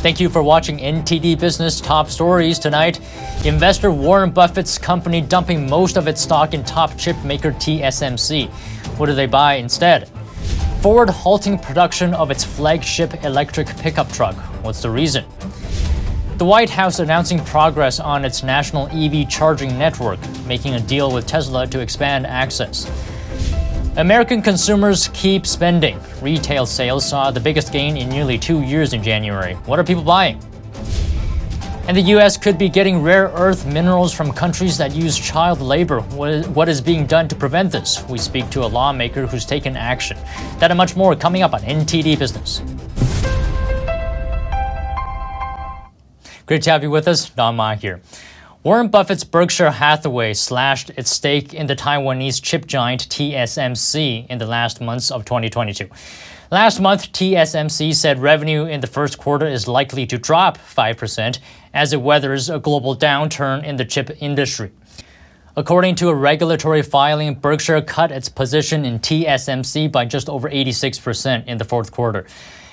Thank you for watching NTD Business Top Stories tonight. Investor Warren Buffett's company dumping most of its stock in top chip maker TSMC. What do they buy instead? Ford halting production of its flagship electric pickup truck. What's the reason? The White House announcing progress on its national EV charging network, making a deal with Tesla to expand access. American consumers keep spending. Retail sales saw the biggest gain in nearly 2 years in January. What are people buying? And the U.S. could be getting rare earth minerals from countries that use child labor. What is being done to prevent this? We speak to a lawmaker who's taken action. That and much more coming up on NTD Business. Great to have you with us. Don Ma here. Warren Buffett's Berkshire Hathaway slashed its stake in the Taiwanese chip giant TSMC in the last months of 2022. Last month, TSMC said revenue in the first quarter is likely to drop 5% as it weathers a global downturn in the chip industry. According to a regulatory filing, Berkshire cut its position in TSMC by just over 86% in the fourth quarter.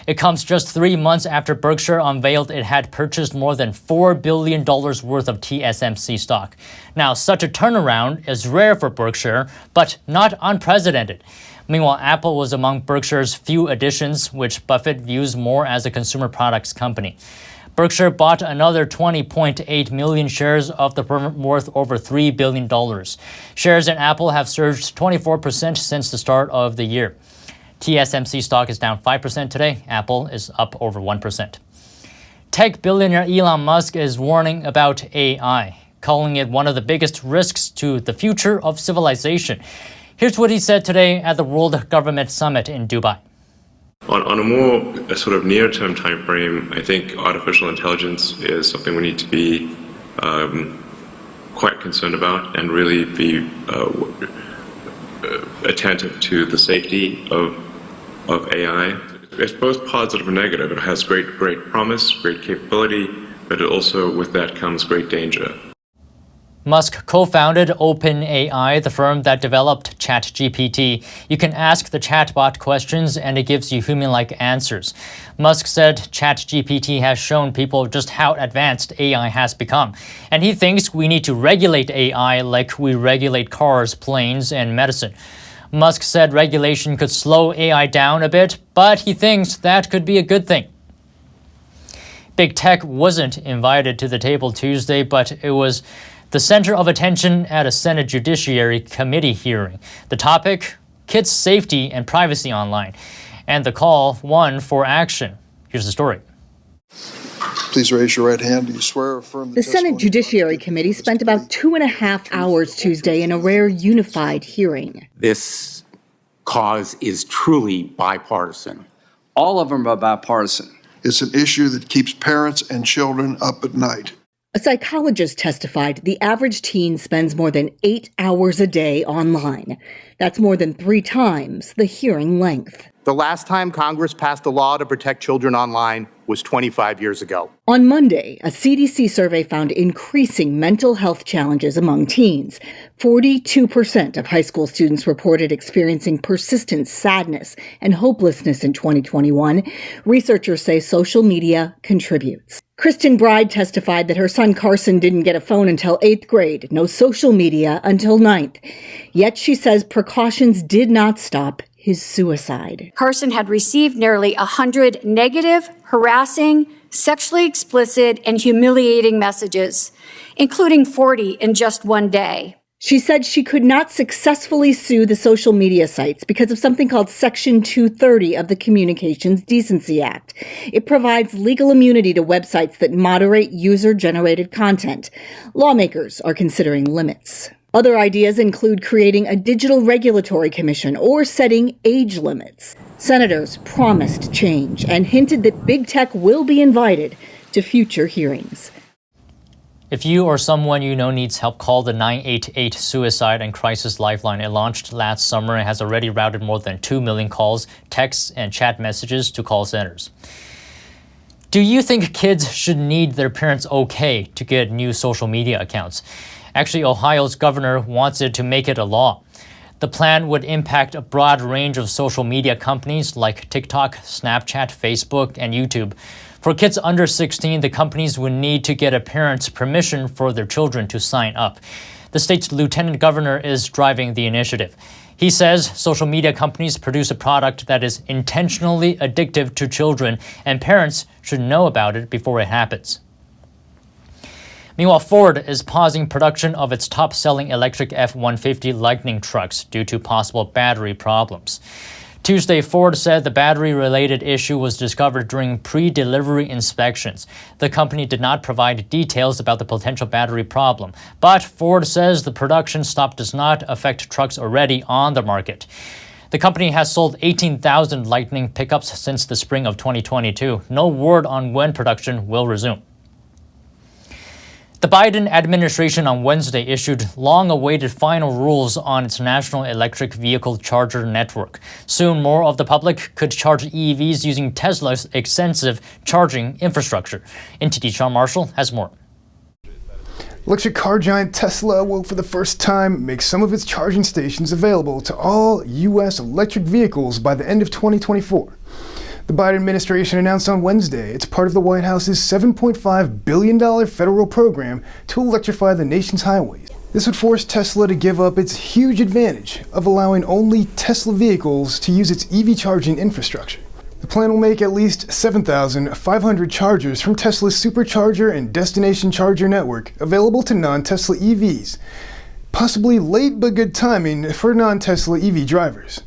It comes just 3 months after Berkshire unveiled it had purchased more than $4 billion worth of TSMC stock. Now, such a turnaround is rare for Berkshire, but not unprecedented. Meanwhile, Apple was among Berkshire's few additions, which Buffett views more as a consumer products company. Berkshire bought another 20.8 million shares of the firm worth over $3 billion. Shares in Apple have surged 24% since the start of the year. TSMC stock is down 5% today. Apple is up over 1%. Tech billionaire Elon Musk is warning about AI, calling it one of the biggest risks to the future of civilization. Here's what he said today at the World Government Summit in Dubai. On a more sort of near-term time frame, I think artificial intelligence is something we need to be quite concerned about and really be attentive to the safety of AI. It's both positive and negative. It has great promise, great capability, but it also, with that comes great danger. Musk co-founded OpenAI, the firm that developed ChatGPT. You can ask the chatbot questions and it gives you human-like answers. Musk said ChatGPT has shown people just how advanced AI has become. And he thinks we need to regulate AI like we regulate cars, planes, and medicine. Musk said regulation could slow AI down a bit, but he thinks that could be a good thing. Big Tech wasn't invited to the table Tuesday, but it was the center of attention at a Senate Judiciary Committee hearing. The topic, kids' safety and privacy online, and the call, one for action. Here's the story. Please raise your right hand. Do you swear or affirm the Senate Judiciary Committee spent about 2.5 hours Tuesday in a rare unified hearing. This cause is truly bipartisan. All of them are bipartisan. It's an issue that keeps parents and children up at night. A psychologist testified the average teen spends more than 8 hours a day online. That's more than 3 times the hearing length. The last time Congress passed a law to protect children online was 25 years ago. On Monday, a CDC survey found increasing mental health challenges among teens. 42% of high school students reported experiencing persistent sadness and hopelessness in 2021. Researchers say social media contributes. Kristen Bride testified that her son Carson didn't get a phone until 8th grade, no social media until 9th. Yet she says precautions did not stop his suicide. Carson had received nearly 100 negative, harassing, sexually explicit, and humiliating messages, including 40 in just one day. She said she could not successfully sue the social media sites because of something called Section 230 of the Communications Decency Act. It provides legal immunity to websites that moderate user-generated content. Lawmakers are considering limits. Other ideas include creating a digital regulatory commission or setting age limits. Senators promised change and hinted that big tech will be invited to future hearings. If you or someone you know needs help, call the 988 Suicide and Crisis Lifeline. It launched last summer and has already routed more than 2 million calls, texts, and chat messages to call centers. Do you think kids should need their parents' okay to get new social media accounts? Actually, Ohio's governor wants it to make it a law. The plan would impact a broad range of social media companies like TikTok, Snapchat, Facebook, and YouTube. For kids under 16, the companies would need to get a parent's permission for their children to sign up. The state's lieutenant governor is driving the initiative. He says social media companies produce a product that is intentionally addictive to children, and parents should know about it before it happens. Meanwhile, Ford is pausing production of its top-selling electric F-150 Lightning trucks due to possible battery problems. Tuesday, Ford said the battery-related issue was discovered during pre-delivery inspections. The company did not provide details about the potential battery problem, but Ford says the production stop does not affect trucks already on the market. The company has sold 18,000 Lightning pickups since the spring of 2022. No word on when production will resume. The Biden administration on Wednesday issued long-awaited final rules on its national electric vehicle charger network. Soon, more of the public could charge EVs using Tesla's extensive charging infrastructure. NTD Sean Marshall has more. Electric car giant Tesla will, for the first time, make some of its charging stations available to all U.S. electric vehicles by the end of 2024. The Biden administration announced on Wednesday it's part of the White House's $7.5 billion federal program to electrify the nation's highways. This would force Tesla to give up its huge advantage of allowing only Tesla vehicles to use its EV charging infrastructure. The plan will make at least 7,500 chargers from Tesla's supercharger and destination charger network available to non-Tesla EVs. Possibly late but good timing for non-Tesla EV drivers.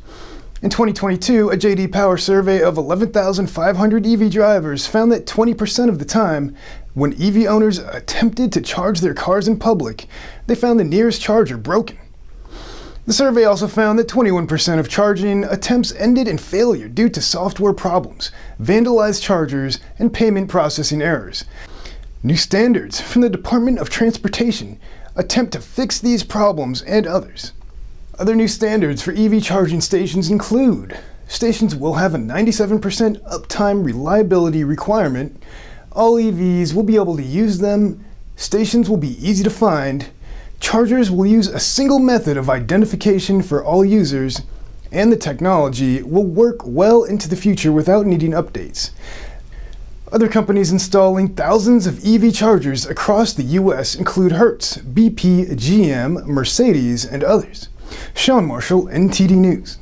In 2022, a J.D. Power survey of 11,500 EV drivers found that 20% of the time, when EV owners attempted to charge their cars in public, they found the nearest charger broken. The survey also found that 21% of charging attempts ended in failure due to software problems, vandalized chargers, and payment processing errors. New standards from the Department of Transportation attempt to fix these problems and others. Other new standards for EV charging stations include stations will have a 97% uptime reliability requirement, all EVs will be able to use them, stations will be easy to find, chargers will use a single method of identification for all users, and the technology will work well into the future without needing updates. Other companies installing thousands of EV chargers across the U.S. include Hertz, BP, GM, Mercedes, and others. Sean Marshall, NTD News.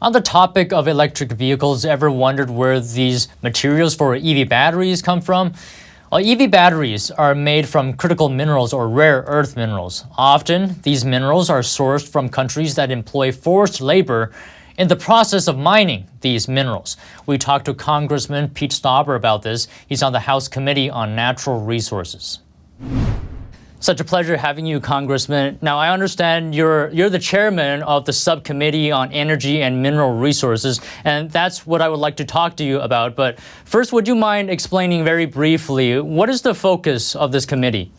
On the topic of electric vehicles, ever wondered where these materials for EV batteries come from? Well, EV batteries are made from critical minerals or rare earth minerals. Often, these minerals are sourced from countries that employ forced labor in the process of mining these minerals. We talked to Congressman Pete Stauber about this. He's on the House Committee on Natural Resources. Such a pleasure having you, Congressman. Now, I understand you're the chairman of the Subcommittee on Energy and Mineral Resources, and that's what I would like to talk to you about. But first, would you mind explaining very briefly, what is the focus of this committee?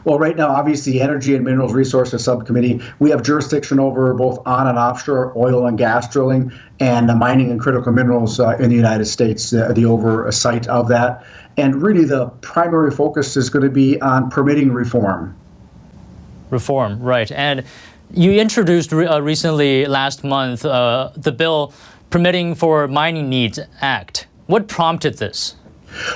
Well, right now, obviously, Energy and Minerals Resources Subcommittee, we have jurisdiction over both on and offshore oil and gas drilling and mining and critical minerals in the United States, the oversight of that. And really, the primary focus is going to be on permitting reform. Reform, right. And you introduced recently, last month, the bill Permitting for Mining Needs Act. What prompted this?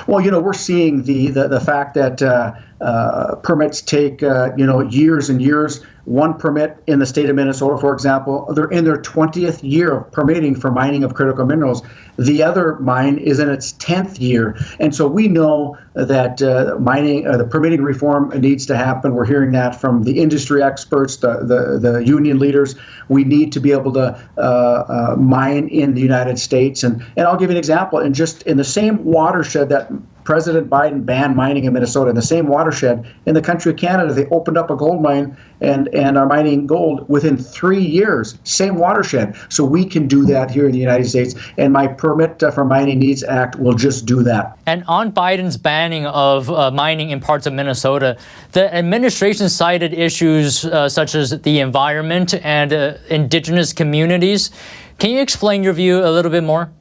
Well, we're seeing the fact that permits take, years and years. One permit in the state of Minnesota, for example, they're in their 20th year of permitting for mining of critical minerals. The other mine is in its 10th year. And so we know that the permitting reform needs to happen. We're hearing that from the industry experts, the union leaders. We need to be able to mine in the United States. And I'll give you an example. And just in the same watershed that President Biden banned mining in Minnesota, in the same watershed in the country of Canada, they opened up a gold mine and are mining gold within 3 years, same watershed. So we can do that here in the United States. And my Permit for Mining Needs Act will just do that. And on Biden's banning of mining in parts of Minnesota, the administration cited issues such as the environment and indigenous communities. Can you explain your view a little bit more?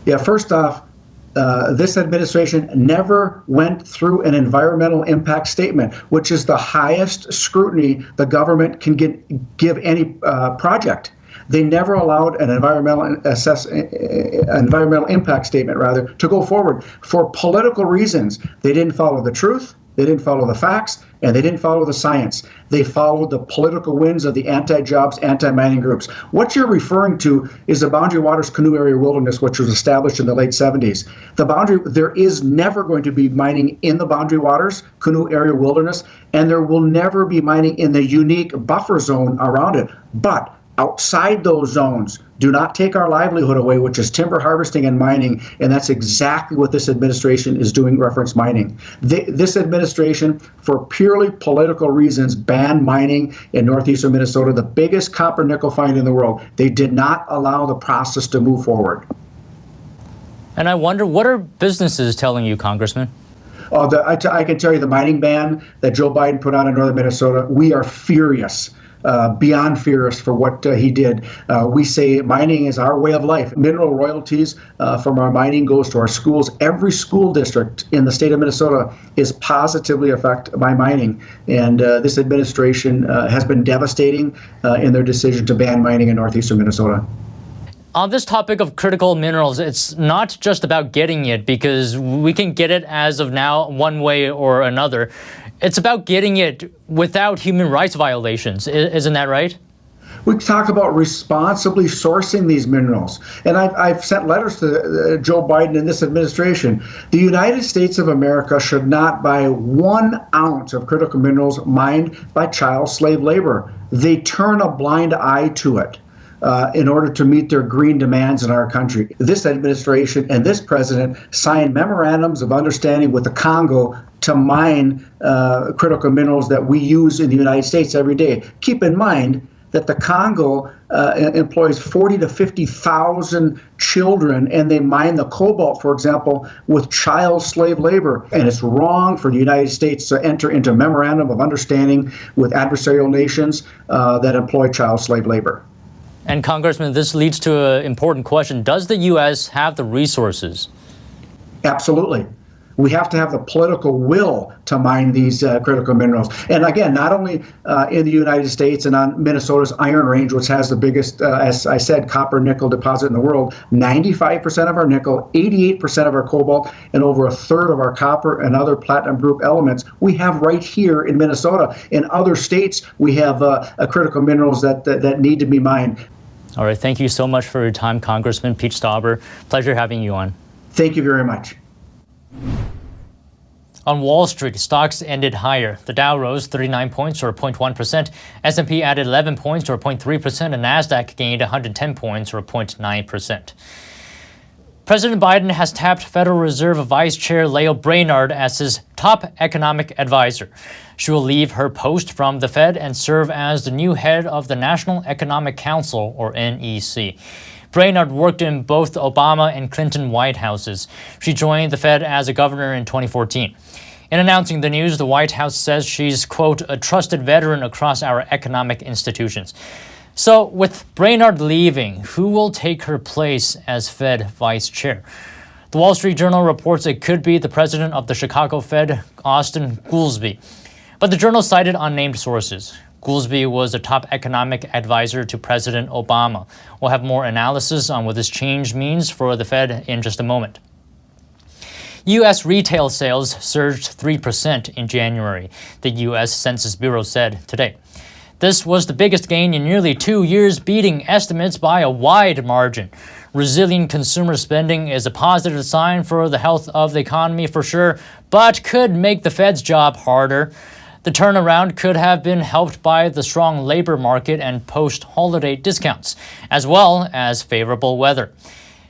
Yeah, first off, this administration never went through an environmental impact statement, which is the highest scrutiny the government can give any project. They never allowed an environmental impact statement, to go forward. For political reasons, they didn't follow the truth, they didn't follow the facts, and they didn't follow the science. They followed the political winds of the anti-jobs, anti-mining groups. What you're referring to is the Boundary Waters Canoe Area Wilderness, which was established in the late 70s. There is never going to be mining in the Boundary Waters Canoe Area Wilderness, and there will never be mining in the unique buffer zone around it. But outside those zones, do not take our livelihood away, which is timber harvesting and mining, and that's exactly what this administration is doing, reference mining. This administration, for purely political reasons, banned mining in northeastern Minnesota, the biggest copper nickel find in the world. They did not allow the process to move forward. And I wonder, what are businesses telling you, Congressman? I can tell you the mining ban that Joe Biden put on in northern Minnesota, we are furious. Beyond furious for what he did. We say mining is our way of life. Mineral royalties from our mining goes to our schools. Every school district in the state of Minnesota is positively affected by mining. And this administration has been devastating in their decision to ban mining in northeastern Minnesota. On this topic of critical minerals, it's not just about getting it, because we can get it as of now one way or another. It's about getting it without human rights violations. Isn't that right? We talk about responsibly sourcing these minerals. And I've sent letters to Joe Biden and this administration. The United States of America should not buy 1 ounce of critical minerals mined by child slave labor. They turn a blind eye to it. In order to meet their green demands in our country. This administration and this president signed memorandums of understanding with the Congo to mine critical minerals that we use in the United States every day. Keep in mind that the Congo employs 40 to 50,000 children, and they mine the cobalt, for example, with child slave labor. And it's wrong for the United States to enter into a memorandum of understanding with adversarial nations that employ child slave labor. And Congressman, this leads to an important question. Does the U.S. have the resources? Absolutely. We have to have the political will to mine these critical minerals. And again, not only in the United States and on Minnesota's Iron Range, which has the biggest, as I said, copper nickel deposit in the world, 95% of our nickel, 88% of our cobalt, and over 1/3 of our copper and other platinum group elements we have right here in Minnesota. In other states, we have critical minerals that need to be mined. All right. Thank you so much for your time, Congressman Pete Stauber. Pleasure having you on. Thank you very much. On Wall Street, stocks ended higher. The Dow rose 39 points, or 0.1%. S&P added 11 points, or 0.3%, and Nasdaq gained 110 points, or 0.9%. President Biden has tapped Federal Reserve Vice Chair Lael Brainard as his top economic advisor. She will leave her post from the Fed and serve as the new head of the National Economic Council, or NEC. Brainard worked in both the Obama and Clinton White Houses. She joined the Fed as a governor in 2014. In announcing the news, the White House says she's, quote, a trusted veteran across our economic institutions. So with Brainard leaving, who will take her place as Fed vice chair? The Wall Street Journal reports it could be the president of the Chicago Fed, Austin Goolsbee. But the journal cited unnamed sources. Goolsbee was a top economic advisor to President Obama. We'll have more analysis on what this change means for the Fed in just a moment. U.S. retail sales surged 3% in January, the U.S. Census Bureau said today. This was the biggest gain in nearly 2 years, beating estimates by a wide margin. Resilient consumer spending is a positive sign for the health of the economy for sure, but could make the Fed's job harder. The turnaround could have been helped by the strong labor market and post-holiday discounts, as well as favorable weather.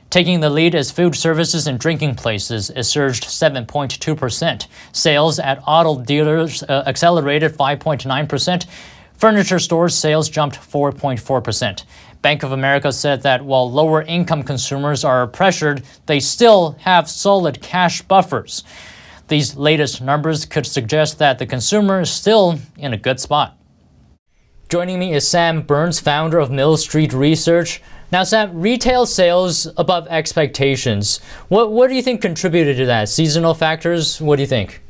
Taking the lead is food services and drinking places. It surged 7.2%. Sales at auto dealers accelerated 5.9%. Furniture stores sales jumped 4.4%. Bank of America said that while lower-income consumers are pressured, they still have solid cash buffers. These latest numbers could suggest that the consumer is still in a good spot. Joining me is Sam Burns, founder of Mill Street Research. Now, Sam, retail sales above expectations. What do you think contributed to that? Seasonal factors? What do you think?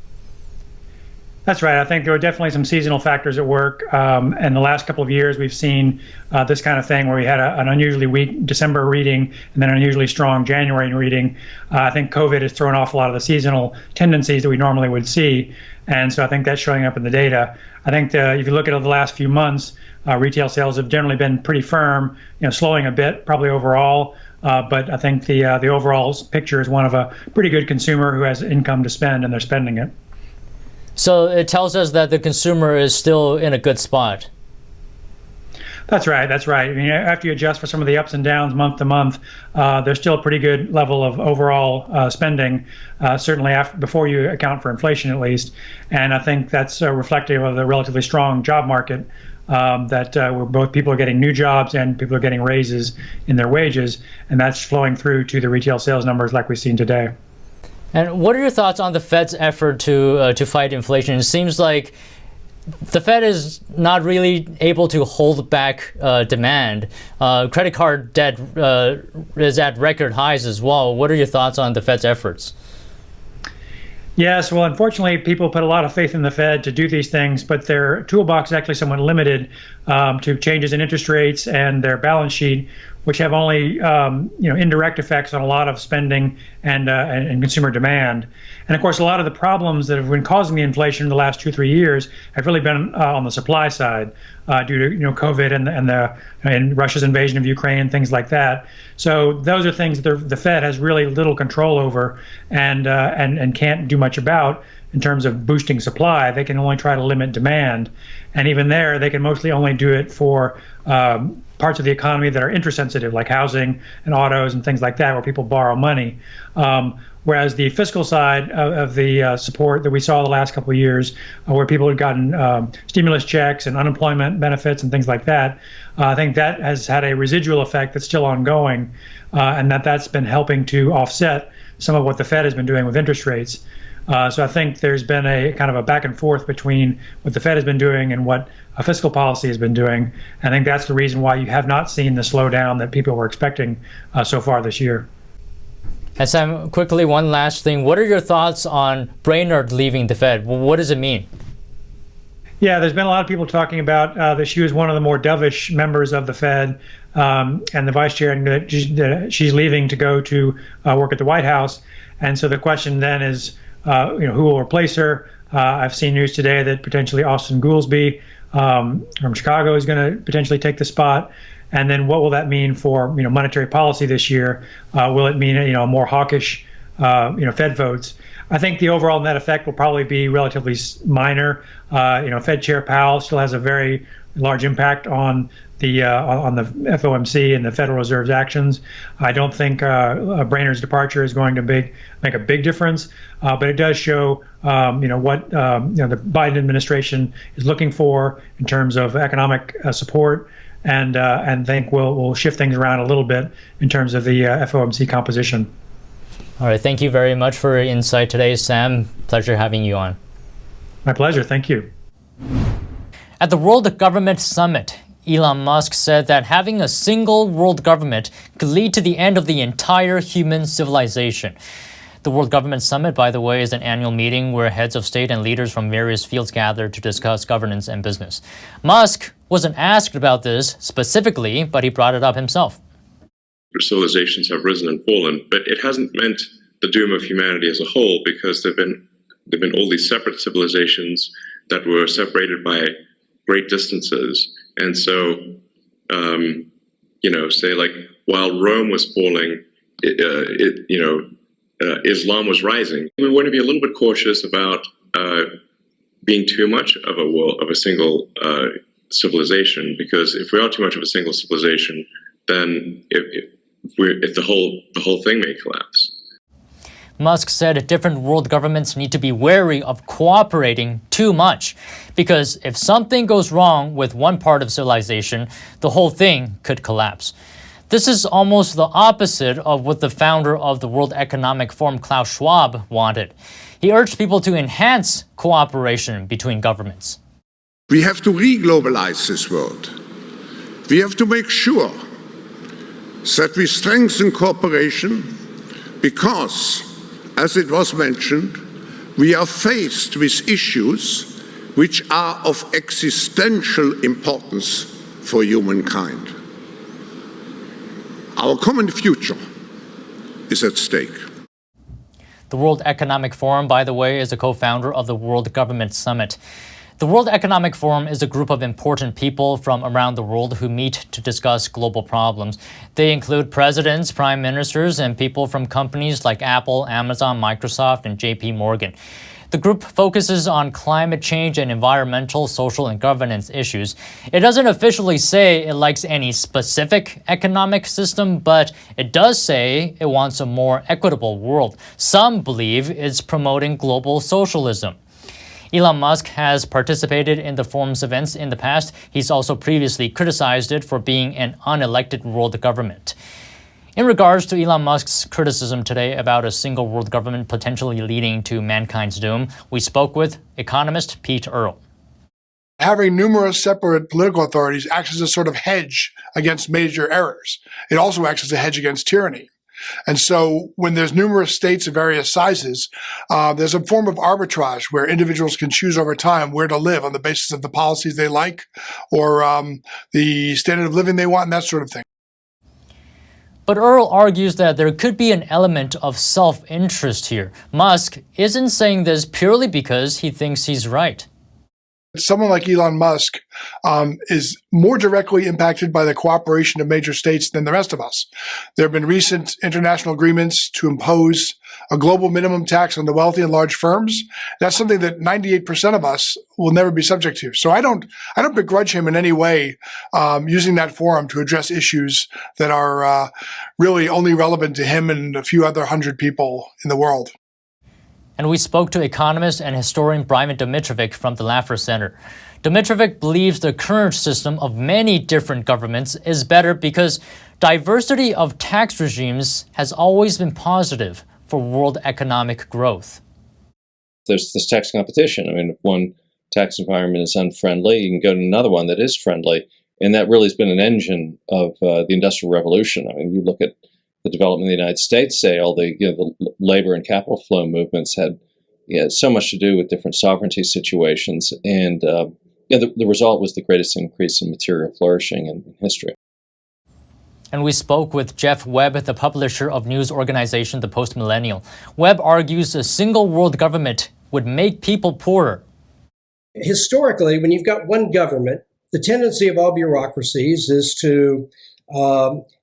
That's right. I think there were definitely some seasonal factors at work. In the last couple of years, we've seen this kind of thing where we had an unusually weak December reading and then an unusually strong January reading. I think COVID has thrown off a lot of the seasonal tendencies that we normally would see. And so I think that's showing up in the data. I think if you look at the last few months, retail sales have generally been pretty firm, slowing a bit probably overall. But I think the overall picture is one of a pretty good consumer who has income to spend and they're spending it. So it tells us that the consumer is still in a good spot. That's right. That's right. I mean, after you adjust for some of the ups and downs month to month, there's still a pretty good level of overall spending, certainly before you account for inflation at least. And I think that's reflective of the relatively strong job market that where both people are getting new jobs and people are getting raises in their wages. And that's flowing through to the retail sales numbers like we've seen today. And what are your thoughts on the Fed's effort to fight inflation? It seems like the Fed is not really able to hold back demand. Credit card debt is at record highs as well. What are your thoughts on the Fed's efforts? Yes, well, unfortunately, people put a lot of faith in the Fed to do these things, but their toolbox is actually somewhat limited to changes in interest rates and their balance sheet, which have only indirect effects on a lot of spending and consumer demand. And of course, a lot of the problems that have been causing the inflation in the last 2-3 years have really been on the supply side due to COVID and Russia's invasion of Ukraine, things like that. So those are things that the Fed has really little control over and can't do much about in terms of boosting supply. They can only try to limit demand, and even there, they can mostly only do it for parts of the economy that are interest sensitive, like housing and autos and things like that, where people borrow money. Whereas the fiscal side of the support that we saw the last couple of years, where people had gotten stimulus checks and unemployment benefits and things like that, I think that has had a residual effect that's still ongoing, and that's been helping to offset some of what the Fed has been doing with interest rates. So I think there's been a kind of a back and forth between what the Fed has been doing and what fiscal policy has been doing. I think that's the reason why you have not seen the slowdown that people were expecting so far this year. And Sam, quickly, one last thing. What are your thoughts on Brainerd leaving the Fed? What does it mean? Yeah, there's been a lot of people talking about that she was one of the more dovish members of the Fed and the vice chair, and that she's leaving to go to work at the White House. And so the question then is, who will replace her? I've seen news today that potentially Austin Goolsbee from Chicago is going to potentially take the spot. And then what will that mean for monetary policy this year? Will it mean more hawkish Fed votes? I think the overall net effect will probably be relatively minor. Fed Chair Powell still has a very large impact on the FOMC and the Federal Reserve's actions. I don't think Brainerd's departure is going to make a big difference, but it does show what the Biden administration is looking for in terms of economic support, and think we'll shift things around a little bit in terms of the FOMC composition. All right, thank you very much for your insight today, Sam. Pleasure having you on. My pleasure. Thank you. At the World Government Summit, Elon Musk said that having a single world government could lead to the end of the entire human civilization. The World Government Summit, by the way, is an annual meeting where heads of state and leaders from various fields gather to discuss governance and business. Musk wasn't asked about this specifically, but he brought it up himself. Civilizations have risen and fallen, but it hasn't meant the doom of humanity as a whole, because there've been all these separate civilizations that were separated by great distances. And so, say like while Rome was falling, Islam was rising. We want to be a little bit cautious about being too much of a single civilization, because if we are too much of a single civilization, then if the whole thing may collapse. Musk said different world governments need to be wary of cooperating too much, because if something goes wrong with one part of civilization, the whole thing could collapse. This is almost the opposite of what the founder of the World Economic Forum, Klaus Schwab, wanted. He urged people to enhance cooperation between governments. We have to re-globalize this world. We have to make sure that we strengthen cooperation because, as it was mentioned, we are faced with issues which are of existential importance for humankind. Our common future is at stake. The World Economic Forum, by the way, is a co-founder of the World Government Summit. The World Economic Forum is a group of important people from around the world who meet to discuss global problems. They include presidents, prime ministers, and people from companies like Apple, Amazon, Microsoft, and JP Morgan. The group focuses on climate change and environmental, social, and governance issues. It doesn't officially say it likes any specific economic system, but it does say it wants a more equitable world. Some believe it's promoting global socialism. Elon Musk has participated in the forum's events in the past. He's also previously criticized it for being an unelected world government. In regards to Elon Musk's criticism today about a single world government potentially leading to mankind's doom, we spoke with economist Pete Earle. Having numerous separate political authorities acts as a sort of hedge against major errors. It also acts as a hedge against tyranny. And so when there's numerous states of various sizes, there's a form of arbitrage where individuals can choose over time where to live on the basis of the policies they like or the standard of living they want and that sort of thing. But Earle argues that there could be an element of self-interest here. Musk isn't saying this purely because he thinks he's right. Someone like Elon Musk is more directly impacted by the cooperation of major states than the rest of us. There have been recent international agreements to impose a global minimum tax on the wealthy and large firms. That's something that 98% of us will never be subject to. So I don't begrudge him in any way using that forum to address issues that are really only relevant to him and a few other 100 people in the world. And we spoke to economist and historian Brian Dimitrovic from the Laffer Center. Dimitrovic believes the current system of many different governments is better because diversity of tax regimes has always been positive for world economic growth. There's this tax competition. I mean, if one tax environment is unfriendly, you can go to another one that is friendly. And that really has been an engine of the Industrial Revolution. I mean, you look at the development of the United States, say all the the labor and capital flow movements had so much to do with different sovereignty situations, and the result was the greatest increase in material flourishing in history. And we spoke with Jeff Webb, the publisher of news organization The Post Millennial. Webb argues a single world government would make people poorer. Historically, when you've got one government, the tendency of all bureaucracies is to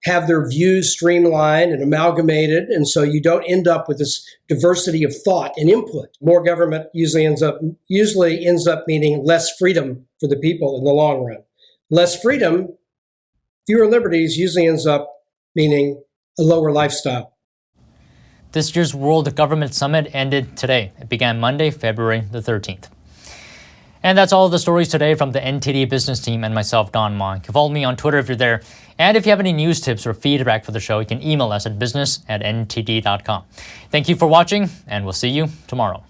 have their views streamlined and amalgamated, and so you don't end up with this diversity of thought and input. More government usually ends up meaning less freedom for the people in the long run. Less freedom, fewer liberties usually ends up meaning a lower lifestyle. This year's World Government Summit ended today. It began Monday, February the 13th. And that's all of the stories today from the NTD Business team and myself, Don Ma. You can follow me on Twitter if you're there. And if you have any news tips or feedback for the show, you can email us at business@ntd.com. Thank you for watching, and we'll see you tomorrow.